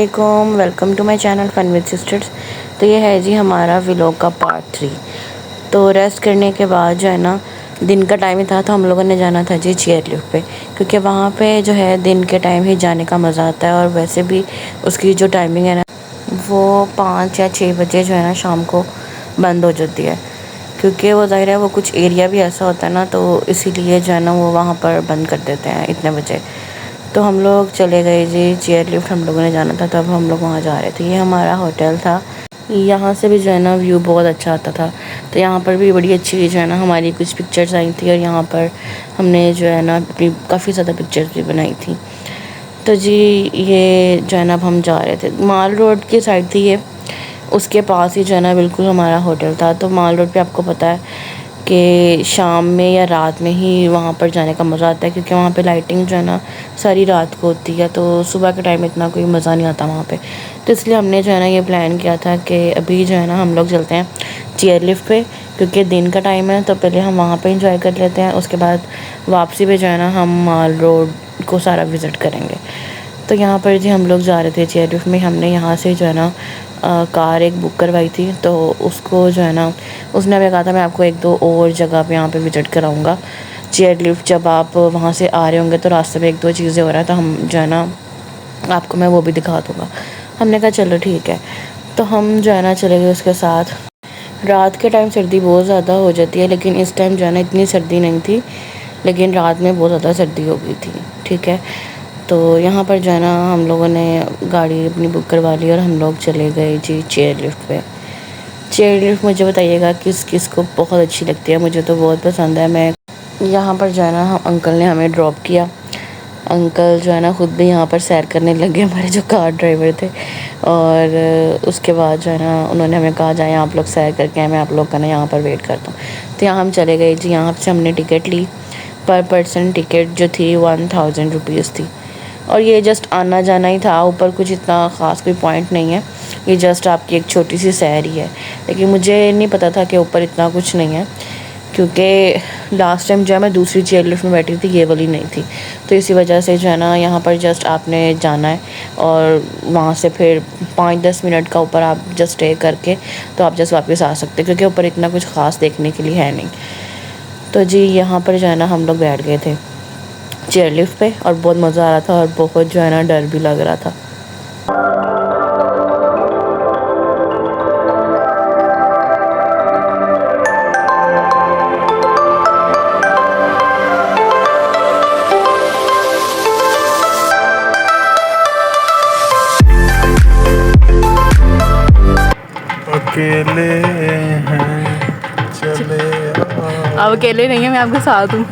वालेकुम, welcome to my channel fun with sisters. तो ये है जी हमारा व्लॉग का पार्ट 3। तो रेस्ट करने के बाद जो है ना, दिन का टाइम ही था तो हम लोगों ने जाना था जी चेयर लिफ्ट पे, क्योंकि वहाँ पे जो है दिन के टाइम ही जाने का मज़ा आता है। और वैसे भी उसकी जो टाइमिंग है ना, वो 5 या 6 बजे जो है ना शाम को बंद हो जाती है, क्योंकि वो ज़ाहिर है वो कुछ एरिया भी ऐसा होता है ना, तो इसीलिए जो है ना वो वहाँ पर बंद कर देते हैं इतने बजे। तो हम लोग चले गए जी चेयर लिफ्ट, हम लोगों ने जाना था तब हम लोग वहाँ जा रहे थे। ये हमारा होटल था, यहाँ से भी जो है ना व्यू बहुत अच्छा आता था। तो यहाँ पर भी बड़ी अच्छी जो है ना हमारी कुछ पिक्चर्स आई थी, और यहाँ पर हमने जो है ना अपनी काफ़ी ज़्यादा पिक्चर्स भी बनाई थी। तो जी ये जो है ना अब हम जा रहे थे, माल रोड की साइड थी ये, उसके पास ही जो है ना बिल्कुल हमारा होटल था। तो माल रोड पे आपको पता है कि शाम में या रात में ही वहाँ पर जाने का मज़ा आता है, क्योंकि वहाँ पे लाइटिंग जो है ना सारी रात को होती है, तो सुबह के टाइम इतना कोई मज़ा नहीं आता वहाँ पे। तो इसलिए हमने जो है ना ये प्लान किया था कि अभी जो है ना हम लोग चलते हैं चेयर लिफ्ट पे, क्योंकि दिन का टाइम है तो पहले हम वहाँ पे इंजॉय कर लेते हैं, उसके बाद वापसी पे जो है ना हम माल रोड को सारा विज़िट करेंगे। तो यहाँ पर जी हम लोग जा रहे थे चेयर लिफ्ट में। हमने यहाँ से जो है ना कार एक बुक करवाई थी, तो उसको जो है ना उसने हमें कहा था मैं आपको 1-2 और जगह पे यहाँ पे विज़िट कराऊँगा। चेयर लिफ्ट जब आप वहाँ से आ रहे होंगे तो रास्ते में 1-2 चीज़ें हो रहा है, तो हम जो है ना आपको मैं वो भी दिखा दूँगा। हमने कहा चलो ठीक है। तो हम जो है ना चले गए उसके साथ। रात के टाइम सर्दी बहुत ज़्यादा हो जाती है, लेकिन इस टाइम जो है ना इतनी सर्दी नहीं थी, लेकिन रात में बहुत ज़्यादा सर्दी हो गई थी। ठीक है, तो यहाँ पर जो है ना हम लोगों ने गाड़ी अपनी बुक करवा ली और हम लोग चले गए जी चेयर लिफ्ट पे। चेयर लिफ्ट मुझे बताइएगा किस किस को बहुत अच्छी लगती है, मुझे तो बहुत पसंद है। मैं यहाँ पर जो है ना अंकल ने हमें ड्रॉप किया। अंकल जो है ना ख़ुद भी यहाँ पर सैर करने लगे, हमारे जो कार ड्राइवर थे। और उसके बाद जो है ना उन्होंने हमें कहा जाए आप लोग सैर करके आए, मैं आप लोग का ना यहाँ पर वेट करता हूँ। तो यहाँ हम चले गए जी। यहाँ से हमने टिकट ली। पर पर्सन टिकट जो थी 1000 रुपीज़ थी, और ये जस्ट आना जाना ही था, ऊपर कुछ इतना ख़ास कोई पॉइंट नहीं है, ये जस्ट आपकी एक छोटी सी सैर ही है। लेकिन मुझे नहीं पता था कि ऊपर इतना कुछ नहीं है, क्योंकि लास्ट टाइम जो है मैं दूसरी चेयर लिफ्ट में बैठी थी, ये वाली नहीं थी। तो इसी वजह से जो है ना यहाँ पर जस्ट आपने जाना है, और वहाँ से फिर 5-10 मिनट का ऊपर आप जस्ट स्टे करके तो आप जस्ट वापस आ सकते, क्योंकि ऊपर इतना कुछ ख़ास देखने के लिए है नहीं। तो जी यहाँ पर जो है ना हम लोग बैठ गए थे चेयर लिफ्ट पे, और बहुत मज़ा आ रहा था, और बहुत जो है ना डर भी लग रहा था। अकेले हैं चले अब अकेले नहीं है, मैं आपके साथ हूँ।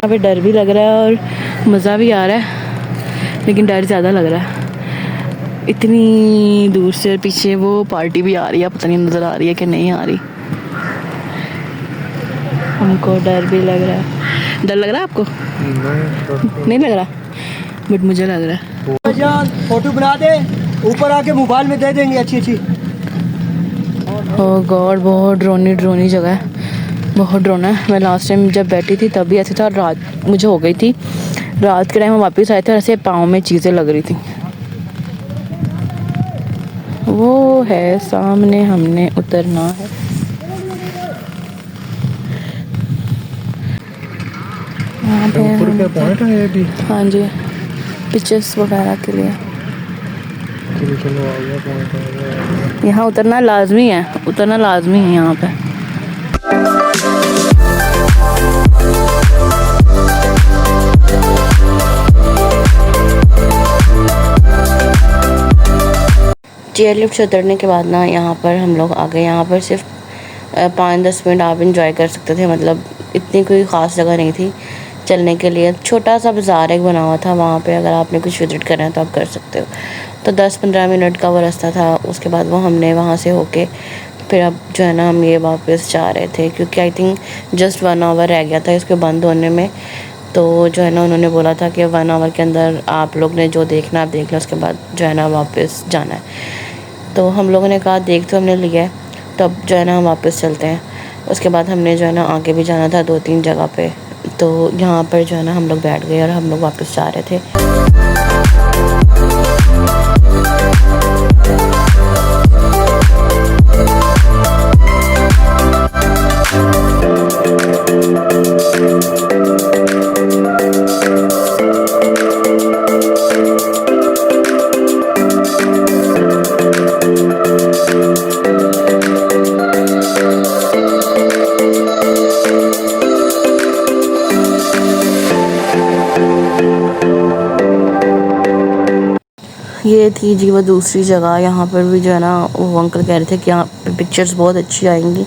अभी डर भी लग रहा है और मज़ा भी आ रहा है, लेकिन डर ज़्यादा लग रहा है। इतनी दूर से पीछे वो पार्टी भी आ रही है, पता नहीं नज़र आ रही है कि नहीं आ रही। हमको डर भी लग रहा है। डर लग रहा है आपको? नहीं लग रहा, बट मुझे लग रहा है। फोटो बना दे, ऊपर आके मोबाइल में दे देंगे अच्छी अच्छी। ओह गॉड, बहुत ड्रोनी जगह है, बहुत ड्रोना है। मैं लास्ट टाइम जब बैठी थी तब भी ऐसे था, रात मुझे हो गई थी। रात के टाइम हम वापस आए थे और ऐसे पाँव में चीज़ें लग रही थी। वो है सामने, हमने उतरना है। यहाँ पे ऊपर क्या पॉइंट है ये भी? हाँ जी, पिक्चर्स वगैरह के लिए। चलो आ गया पॉइंट, आ गया। यहाँ उतरना लाजमी है, उतरना लाजमी है यहाँ पे। चेयर लिफ्ट से उतरने के बाद ना यहाँ पर हम लोग आ गए। यहाँ पर सिर्फ 5-10 मिनट आप इंजॉय कर सकते थे, मतलब इतनी कोई ख़ास जगह नहीं थी चलने के लिए। छोटा सा बाज़ार एक बना हुआ था वहाँ पे, अगर आपने कुछ विज़िट करना है तो आप कर सकते हो। तो 10-15 मिनट का वो रास्ता था। उसके बाद वो हमने वहाँ से होके फिर अब जो है ना हम ये वापस जा रहे थे, क्योंकि आई थिंक जस्ट 1 आवर रह गया था इसके बंद होने में। तो जो है ना उन्होंने बोला था कि 1 आवर के अंदर आप लोग ने जो देखना आप देख लो, उसके बाद जो है ना वापस जाना है। तो हम लोगों ने कहा देख तो हमने लिया है, तो अब जो है ना हम वापस चलते हैं। उसके बाद हमने जो है ना आगे भी जाना था 2-3 जगह पे, तो यहाँ पर जो है ना हम लोग बैठ गए और हम लोग वापस जा रहे थे। ये थी जी वो दूसरी जगह। यहाँ पर भी जो है ना वो अंकल कह रहे थे कि यहाँ पर पिक्चर्स बहुत अच्छी आएंगी,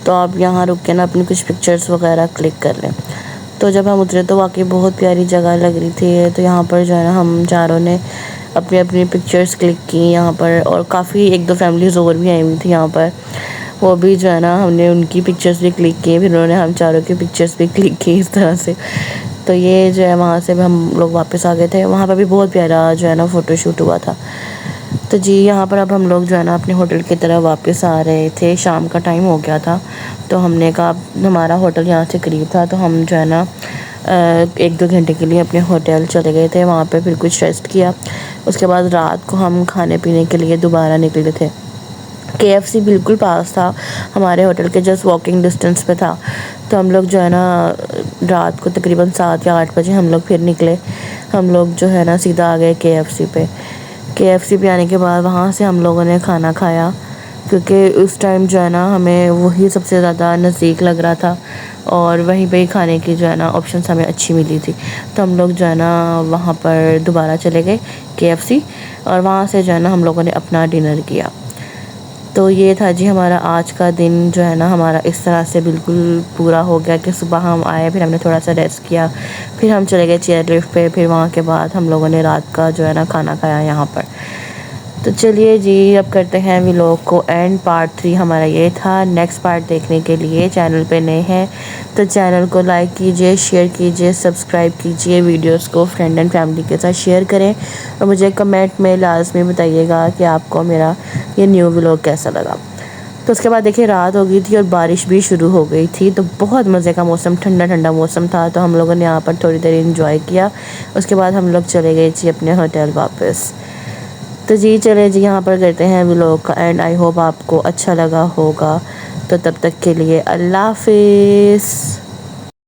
तो आप यहाँ रुक के ना अपनी कुछ पिक्चर्स वगैरह क्लिक कर लें। तो जब हम उतरे तो वाकई बहुत प्यारी जगह लग रही थी। तो यहाँ पर जो है ना हम चारों ने अपनी अपनी पिक्चर्स क्लिक की यहाँ पर, और काफ़ी 1-2 फैमिलीज़ और भी आई हुई थी यहाँ पर, वो भी जो है ना हमने उनकी पिक्चर्स भी क्लिक की, फिर उन्होंने हम चारों की पिक्चर्स भी क्लिक की इस तरह से। तो ये जो है वहाँ से भी हम लोग वापस आ गए थे। वहाँ पर भी बहुत प्यारा जो है ना फ़ोटोशूट हुआ था। तो जी यहाँ पर अब हम लोग जो है ना अपने होटल की तरफ वापस आ रहे थे। शाम का टाइम हो गया था, तो हमने कहा हमारा होटल यहाँ से करीब था, तो हम जो है ना 1-2 घंटे के लिए अपने होटल चले गए थे। वहाँ पे फिर कुछ रेस्ट किया। उसके बाद रात को हम खाने पीने के लिए दोबारा निकले थे। KFC बिल्कुल पास था, हमारे होटल के जस्ट वॉकिंग डिस्टेंस पे था। तो हम लोग जो है ना रात को तकरीबन 7 या 8 बजे हम लोग फिर निकले। हम लोग जो है ना सीधा आ गए KFC पे। KFC पे आने के बाद वहाँ से हम लोगों ने खाना खाया, क्योंकि उस टाइम जो है ना हमें वही सबसे ज़्यादा नज़दीक लग रहा था, और वहीं पे ही खाने की जो है ना ऑप्शंस हमें अच्छी मिली थी। तो हम लोग जो है ना वहाँ पर दोबारा चले गए KFC, और वहाँ से जो है ना हम लोगों ने अपना डिनर किया। तो ये था जी हमारा आज का दिन जो है ना हमारा इस तरह से बिल्कुल पूरा हो गया कि सुबह हम आए, फिर हमने थोड़ा सा रेस्ट किया, फिर हम चले गए चेयरलिफ्ट पे, फिर वहाँ के बाद हम लोगों ने रात का जो है ना खाना खाया यहाँ पर। तो चलिए जी अब करते हैं व्लॉग को एंड। पार्ट 3 हमारा ये था। नेक्स्ट पार्ट देखने के लिए चैनल पे नए हैं तो चैनल को लाइक कीजिए, शेयर कीजिए, सब्सक्राइब कीजिए, वीडियोस को फ्रेंड एंड फैमिली के साथ शेयर करें, और मुझे कमेंट में लाजमी बताइएगा कि आपको मेरा ये न्यू व्लॉग कैसा लगा। तो उसके बाद देखिए रात हो गई थी और बारिश भी शुरू हो गई थी, तो बहुत मज़े का मौसम, ठंडा ठंडा मौसम था। तो हम लोगों ने यहाँ पर थोड़ी देर इंजॉय किया। उसके बाद हम लोग चले गए जी अपने होटल वापस। तो जी चले जी यहाँ पर करते हैं व्लॉग का एंड। आई होप आपको अच्छा लगा होगा। तो तब तक के लिए अल्लाह हाफिज़।